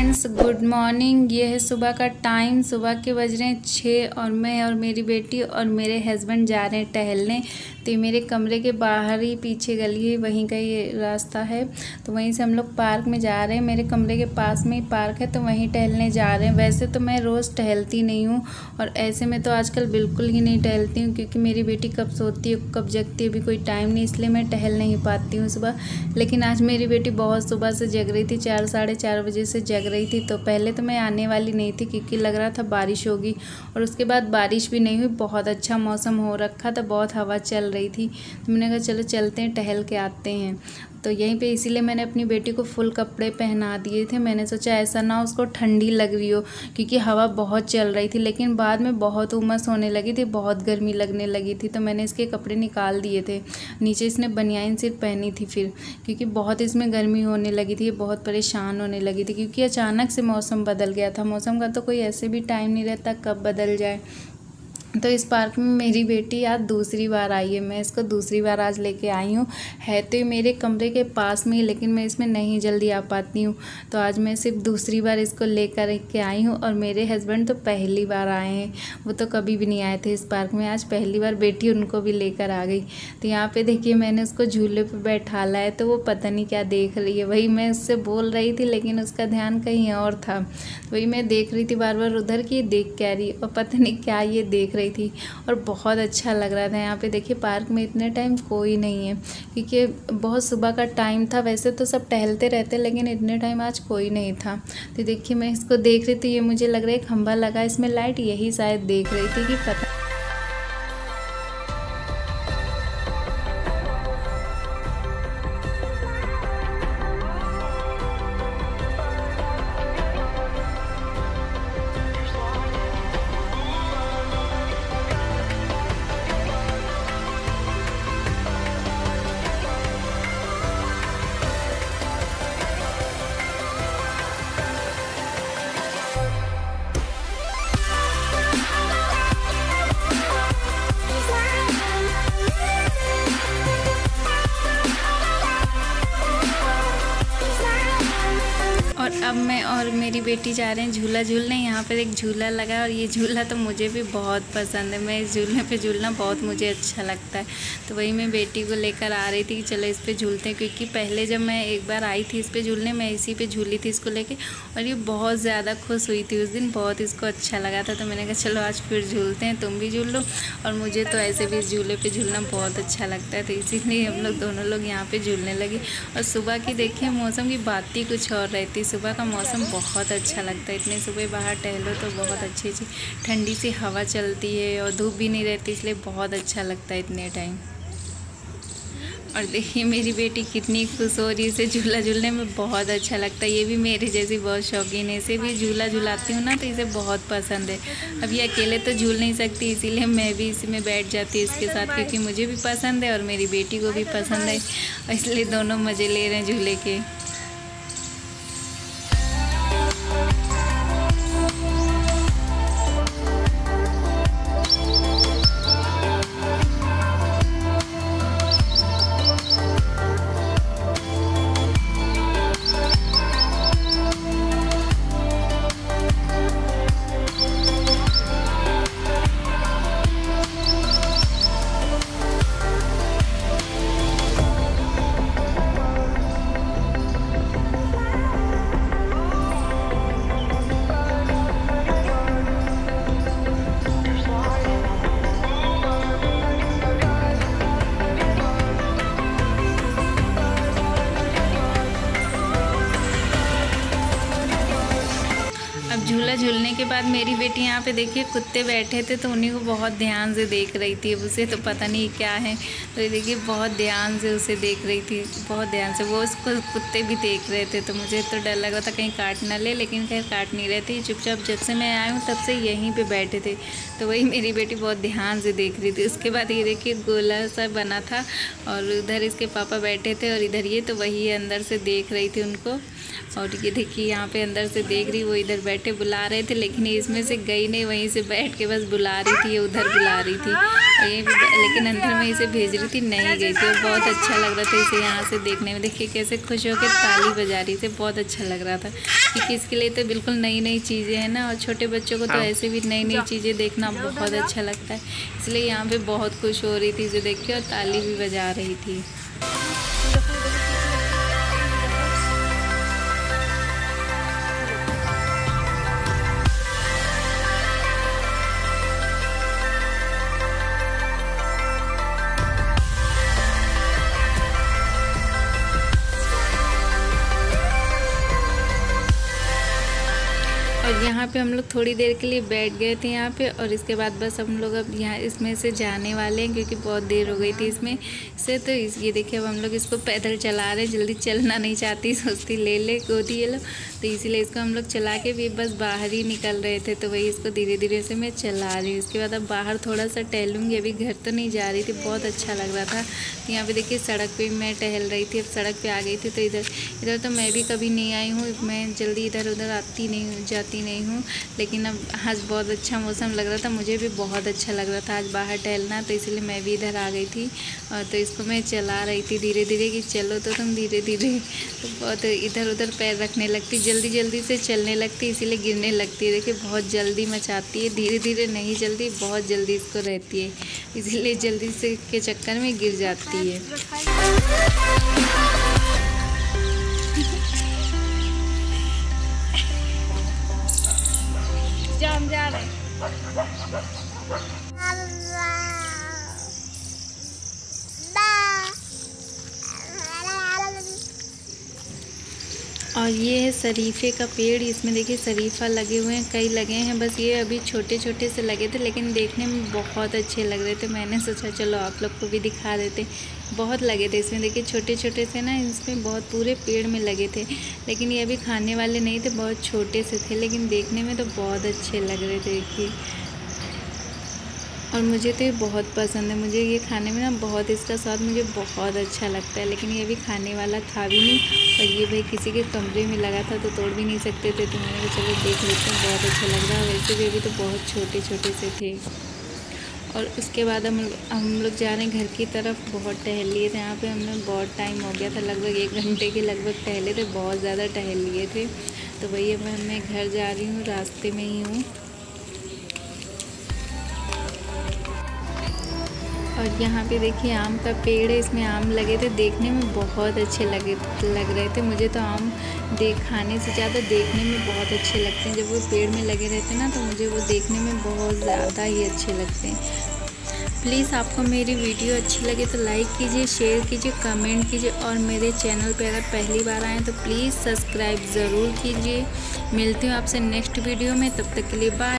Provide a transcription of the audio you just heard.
Friends, good morning. ये है सुबह का टाइम। सुबह के बज रहे हैं 6 और मैं और मेरी बेटी और मेरे हस्बैंड जा रहे हैं टहलने। तो ये मेरे कमरे के बाहर ही पीछे गली है, वहीं का ये रास्ता है। तो वहीं से हम लोग पार्क में जा रहे हैं। मेरे कमरे के पास में ही पार्क है, तो वहीं टहलने जा रहे हैं। वैसे तो मैं रोज़ टहलती नहीं हूँ और ऐसे में तो आजकल बिल्कुल ही नहीं टहलती हूँ, क्योंकि मेरी बेटी कब सोती है कब जगती है अभी कोई टाइम नहीं, इसलिए मैं टहल नहीं पाती हूँ सुबह। लेकिन आज मेरी बेटी बहुत सुबह से जग रही थी, 4 साढ़े 4 बजे से जग रही थी। तो पहले तो मैं आने वाली नहीं थी, क्योंकि लग रहा था बारिश होगी, और उसके बाद बारिश भी नहीं हुई। बहुत अच्छा मौसम हो रखा था, बहुत हवा चल रही थी। तो मैंने कहा चलो चलते हैं, टहल के आते हैं। तो यहीं पे इसीलिए मैंने अपनी बेटी को फुल कपड़े पहना दिए थे। मैंने सोचा ऐसा ना उसको ठंडी लग रही हो, क्योंकि हवा बहुत चल रही थी। लेकिन बाद में बहुत उमस होने लगी थी, बहुत गर्मी लगने लगी थी, तो मैंने इसके कपड़े निकाल दिए थे। नीचे इसने बनियाइन सिर्फ पहनी थी फिर, क्योंकि बहुत इसमें गर्मी होने लगी थी, बहुत परेशान होने लगी थी, क्योंकि अचानक से मौसम बदल गया था। मौसम का तो कोई ऐसे भी टाइम नहीं रहता कब बदल जाए। तो इस पार्क में मेरी बेटी आज दूसरी बार आई है। मैं इसको दूसरी बार आज लेके आई हूँ। है तो ये मेरे कमरे के पास में ही, लेकिन मैं इसमें नहीं जल्दी आ पाती हूँ। तो आज मैं सिर्फ दूसरी बार इसको लेकर के आई हूँ। और मेरे हस्बैंड तो पहली बार आए हैं, वो तो कभी भी नहीं आए थे इस पार्क में। आज पहली बार बेटी उनको भी लेकर आ गई। तो यहाँ पे देखिए मैंने उसको झूले पर बैठाला है, तो वो पता नहीं क्या देख रही है। वही मैं उससे बोल रही थी, लेकिन उसका ध्यान कहीं और था। वही मैं देख रही थी बार बार उधर की देख क्या रही, और पता नहीं क्या ये देख रही थी। और बहुत अच्छा लग रहा था। यहाँ पे देखिए पार्क में इतने टाइम कोई नहीं है, क्योंकि बहुत सुबह का टाइम था। वैसे तो सब टहलते रहते, लेकिन इतने टाइम आज कोई नहीं था। तो देखिए मैं इसको देख रही थी, ये मुझे लग रहा है खंभा लगा इसमें लाइट, यही शायद देख रही थी कि पता। और अब मैं और मेरी बेटी जा रहे हैं झूला झूलने। यहाँ पर एक झूला लगा है, और ये झूला तो मुझे भी बहुत पसंद है। मैं इस झूले पे झूलना बहुत मुझे अच्छा लगता है। तो वही मैं बेटी को लेकर आ रही थी कि चलो इस पे झूलते हैं, क्योंकि पहले जब मैं एक बार आई थी इस पे झूलने, मैं इसी पे झूली थी इसको लेके, और ये बहुत ज़्यादा खुश हुई थी उस दिन, बहुत इसको अच्छा लगा था। तो मैंने कहा चलो आज फिर झूलते हैं, तुम भी झूल लो। और मुझे तो ऐसे भी इस झूले पर झूलना बहुत अच्छा लगता है, तो इसीलिए हम लोग दोनों लोग यहाँ पर झूलने लगे। और सुबह की देखिए मौसम की बात ही कुछ और रहती। सुबह का मौसम बहुत अच्छा लगता है। इतने सुबह बाहर टहलो तो बहुत अच्छी ठंडी सी हवा चलती है, और धूप भी नहीं रहती, इसलिए बहुत अच्छा लगता है इतने टाइम। और देखिए मेरी बेटी कितनी खुश हो रही है। इसे झूला झूलने में बहुत अच्छा लगता है। ये भी मेरे जैसी बहुत शौकीन है, इसे भी झूला झूलाती हूँ ना, तो इसे बहुत पसंद है। अब ये अकेले तो झूल नहीं सकती, इसीलिए मैं भी इसी में बैठ जाती हूँ इसके साथ, क्योंकि मुझे भी पसंद है और मेरी बेटी को भी पसंद है, और इसलिए दोनों मज़े ले रहे हैं झूले के। अब झूला झूलने के बाद मेरी बेटी यहाँ पे देखिए कुत्ते बैठे थे, तो उन्हीं को बहुत ध्यान से देख रही थी। अब उसे तो पता नहीं क्या है, तो ये देखिए बहुत ध्यान से उसे देख रही थी, बहुत ध्यान से। वो उसको कुत्ते भी देख रहे थे, तो मुझे तो डर लगा था कहीं काट ना ले, लेकिन खैर काट नहीं रहे थे। चुपचाप जब से मैं आई हूँ तब से यहीं पर बैठे थे, तो वही मेरी बेटी बहुत ध्यान से देख रही थी। उसके बाद ये देखिए गोला सा बना था, और उधर इसके पापा बैठे थे, और इधर ये, तो वही अंदर से देख रही थी उनको। और ये देखिए यहाँ पे अंदर से देख रही, वो इधर बैठे बुला बुला रहे थे, लेकिन इसमें से गई नहीं, वहीं से बैठ के बस बुला रही थी, ये उधर बुला रही थी और ये लेकिन अंदर में इसे भेज रही थी, नहीं गई थी। और बहुत अच्छा लग रहा था इसे यहाँ से देखने में। देखिए कैसे खुश होकर ताली बजा रही थी, बहुत अच्छा लग रहा था क्योंकि इसके लिए तो बिल्कुल नई नई चीज़ें हैं ना, और छोटे बच्चों को तो ऐसे भी नई नई चीज़ें देखना बहुत अच्छा लगता है, इसलिए यहाँ पे बहुत खुश हो रही थी इसे देख के और ताली भी बजा रही थी। और यहाँ पे हम लोग थोड़ी देर के लिए बैठ गए थे यहाँ पे, और इसके बाद बस हम लोग अब यहाँ इसमें से जाने वाले हैं क्योंकि बहुत देर हो गई थी इसमें से। तो ये देखिए अब हम लोग इसको पैदल चला रहे हैं, जल्दी चलना नहीं चाहती, सोचती ले ले गोदी ये लो, तो इसीलिए इसको हम लोग चला के भी बस बाहर ही निकल रहे थे। तो वही इसको धीरे धीरे से मैं चला रही हूँ। इसके बाद अब बाहर थोड़ा सा टहलूँगी, अभी घर तो नहीं जा रही थी, बहुत अच्छा लग रहा था। तो यहाँ पर देखिए सड़क पर मैं टहल रही थी, अब सड़क पर आ गई थी। तो इधर तो मैं भी कभी नहीं आई हूँ, मैं जल्दी इधर उधर जाती नहीं हूँ, लेकिन अब आज बहुत अच्छा मौसम लग रहा था, मुझे भी बहुत अच्छा लग रहा था आज बाहर टहलना, तो इसलिए मैं भी इधर आ गई थी। और तो इसको मैं चला रही थी धीरे धीरे कि चलो तो तुम धीरे धीरे, तो बहुत इधर उधर पैर रखने लगती, जल्दी जल्दी से चलने लगती, इसीलिए गिरने लगती है। देखिए बहुत जल्दी मचाती है, धीरे धीरे नहीं चलती, बहुत जल्दी इसको रहती है, इसीलिए जल्दी से के चक्कर में गिर जाती है। हम जा रहे हैं। और ये है शरीफे का पेड़, इसमें देखिए शरीफा लगे हुए हैं, कई लगे हैं, बस ये अभी छोटे छोटे से लगे थे, लेकिन देखने में बहुत अच्छे लग रहे थे। मैंने सोचा चलो आप लोग को भी दिखा देते, बहुत लगे थे इसमें। देखिए छोटे छोटे से ना, इसमें बहुत पूरे पेड़ में लगे थे, लेकिन ये अभी खाने वाले नहीं थे, बहुत छोटे से थे, लेकिन देखने में तो बहुत अच्छे लग रहे थे। देखिए और मुझे तो ये बहुत पसंद है, मुझे ये खाने में ना बहुत, इसका स्वाद मुझे बहुत अच्छा लगता है, लेकिन ये भी खाने वाला था भी नहीं, और ये भाई किसी के कमरे में लगा था तो तोड़ भी नहीं सकते थे, तो मैंने कहा चलो देख लेते हैं, बहुत अच्छा लग रहा है। वैसे भी अभी तो बहुत छोटे छोटे से थे। और उसके बाद हम लोग जा रहे हैं घर की तरफ। बहुत टहल लिए थे यहाँ पे हमने, बहुत टाइम हो गया था, लगभग 1 घंटे के लगभग टहले थे, बहुत ज़्यादा टहल लिए थे। तो वही अब मैं घर जा रही हूँ, रास्ते में ही हूँ। और यहाँ पे देखिए आम का पेड़ है, इसमें आम लगे थे, देखने में बहुत अच्छे लग रहे थे। मुझे तो आम खाने से ज़्यादा देखने में बहुत अच्छे लगते हैं। जब वो पेड़ में लगे रहते हैं ना, तो मुझे वो देखने में बहुत ज़्यादा ही अच्छे लगते हैं। प्लीज़ आपको मेरी वीडियो अच्छी लगे तो लाइक कीजिए, शेयर कीजिए, कमेंट कीजिए, और मेरे चैनल पे अगर पहली बार आएँ तो प्लीज़ सब्सक्राइब ज़रूर कीजिए। मिलती हूँ आपसे नेक्स्ट वीडियो में, तब तक के लिए बाय।